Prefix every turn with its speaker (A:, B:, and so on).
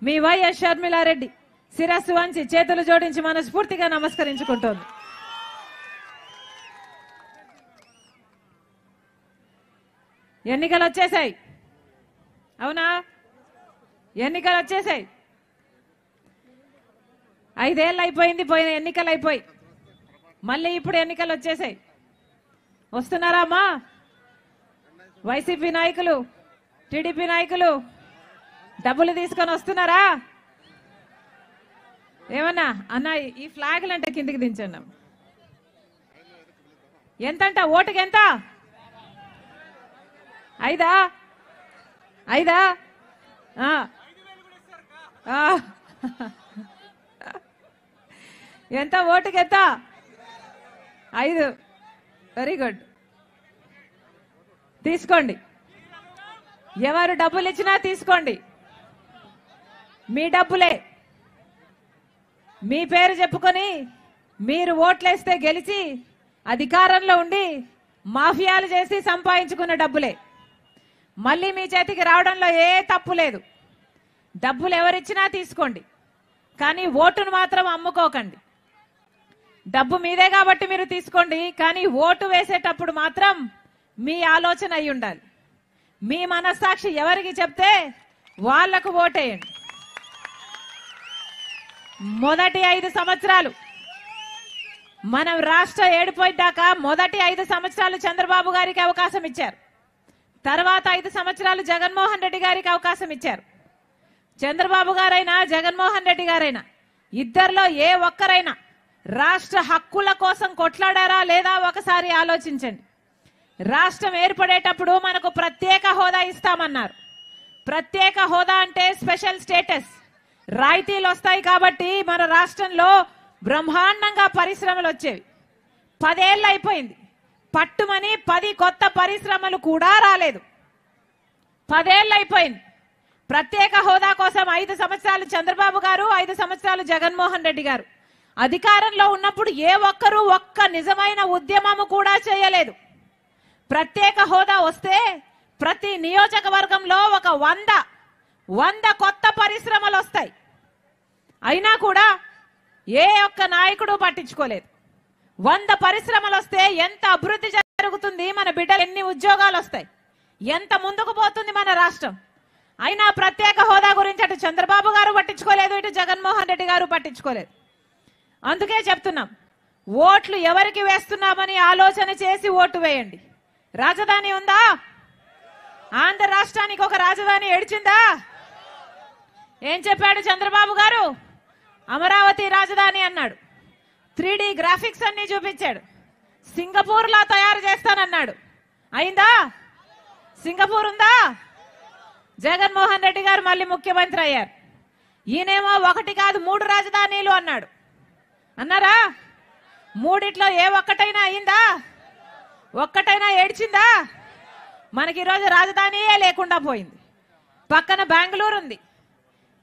A: మీ YS Sharmila Reddy శిరస్సు వంచి చేతులు జోడించి మనస్ఫూర్తిగా నమస్కరించుకుంటోంది. ఎన్నికలు వచ్చేసాయి, అవునా? ఎన్నికలు వచ్చేసాయి. 5 ఏళ్ళు అయిపోయింది, పోయిన ఎన్నికలు అయిపోయి మళ్ళీ ఇప్పుడు ఎన్నికలు వచ్చేసాయి. వస్తున్నారా అమ్మా? వైసీపీ నాయకులు, టీడీపీ నాయకులు డబ్బులు తీసుకొని వస్తున్నారా? ఏమన్నా అన్న ఈ ఫ్లాగ్లు అంటే కిందికి దించండి. ఎంతంట ఓటుకి? ఎంత? 5 ఎంత ఓటుకి? ఎంత? 5. Very good. తీసుకోండి, ఎవరు డబ్బులు ఇచ్చినా తీసుకోండి, మీ డబ్బులే. మీ పేరు చెప్పుకొని మీరు ఓట్లేస్తే గెలిచి అధికారంలో ఉండి మాఫియాలు చేసి సంపాదించుకున్న డబ్బులే. మళ్ళీ మీ చేతికి రావడంలో ఏ తప్పు లేదు. డబ్బులు ఎవరిచ్చినా తీసుకోండి, కానీ ఓటును మాత్రం అమ్ముకోకండి. డబ్బు మీదే కాబట్టి మీరు తీసుకోండి, కానీ ఓటు వేసేటప్పుడు మాత్రం మీ ఆలోచన అయి ఉండాలి. మీ మనస్సాక్షి ఎవరికి చెప్తే వాళ్లకు ఓటేయండి. మొదటి 5 సంవత్సరాలు మనం రాష్ట్ర ఏడిపోయిదాకా మొదటి 5 సంవత్సరాలు చంద్రబాబు గారికి అవకాశం ఇచ్చారు. తర్వాత 5 సంవత్సరాలు జగన్మోహన్ రెడ్డి గారికి అవకాశం ఇచ్చారు. చంద్రబాబు గారైనా జగన్మోహన్ రెడ్డి గారైనా ఇద్దరిలో ఏ ఒక్కరైనా రాష్ట్ర హక్కుల కోసం కొట్లాడారా లేదా ఒకసారి ఆలోచించండి. రాష్ట్రం ఏర్పడేటప్పుడు మనకు ప్రత్యేక హోదా ఇస్తామన్నారు. ప్రత్యేక హోదా అంటే స్పెషల్ స్టేటస్, రాయితీలు వస్తాయి కాబట్టి మన రాష్ట్రంలో బ్రహ్మాండంగా పరిశ్రమలు వచ్చేవి. 10 ఏళ్ళు అయిపోయింది, పట్టుమని 10 కొత్త పరిశ్రమలు కూడా రాలేదు. 10 ఏళ్ళు అయిపోయింది. ప్రత్యేక హోదా కోసం 5 సంవత్సరాలు చంద్రబాబు గారు, 5 సంవత్సరాలు జగన్మోహన్ రెడ్డి గారు అధికారంలో ఉన్నప్పుడు ఏ ఒక్కరూ ఒక్క నిజమైన ఉద్యమము కూడా చేయలేదు. ప్రత్యేక హోదా వస్తే ప్రతి నియోజకవర్గంలో ఒక 100 కొత్త పరిశ్రమలు వస్తాయి. అయినా కూడా ఏ ఒక్క నాయకుడు పట్టించుకోలేదు. 100 పరిశ్రమలు వస్తే ఎంత అభివృద్ధి జరుగుతుంది, మన బిడ్డలు ఎన్ని ఉద్యోగాలు వస్తాయి, ఎంత ముందుకు పోతుంది మన రాష్ట్రం. అయినా ప్రత్యేక హోదా గురించి అటు చంద్రబాబు గారు పట్టించుకోలేదు, ఇటు జగన్మోహన్ రెడ్డి గారు పట్టించుకోలేదు. అందుకే చెప్తున్నాం, ఓట్లు ఎవరికి వేస్తున్నామని ఆలోచన చేసి ఓటు వేయండి. రాజధాని ఉందా? ఆంధ్ర రాష్ట్రానికి ఒక రాజధాని ఏడ్చిందా? ఏం చెప్పాడు చంద్రబాబు గారు? అమరావతి రాజధాని అన్నాడు. 3D గ్రాఫిక్స్ అన్ని చూపించాడు. సింగపూర్ లా తయారు చేస్తానన్నాడు. అయిందా? సింగపూర్ ఉందా? జగన్మోహన్ రెడ్డి గారు మళ్ళీ ముఖ్యమంత్రి అయ్యారు. ఈయనేమో 1 కాదు 3 రాజధానీలు అన్నాడు. అన్నారా? 3 ఏ ఒక్కటైనా అయిందా? ఒక్కటైనా ఏడ్చిందా? మనకి ఈరోజు రాజధానియే లేకుండా పోయింది. పక్కన బెంగళూరు ఉంది,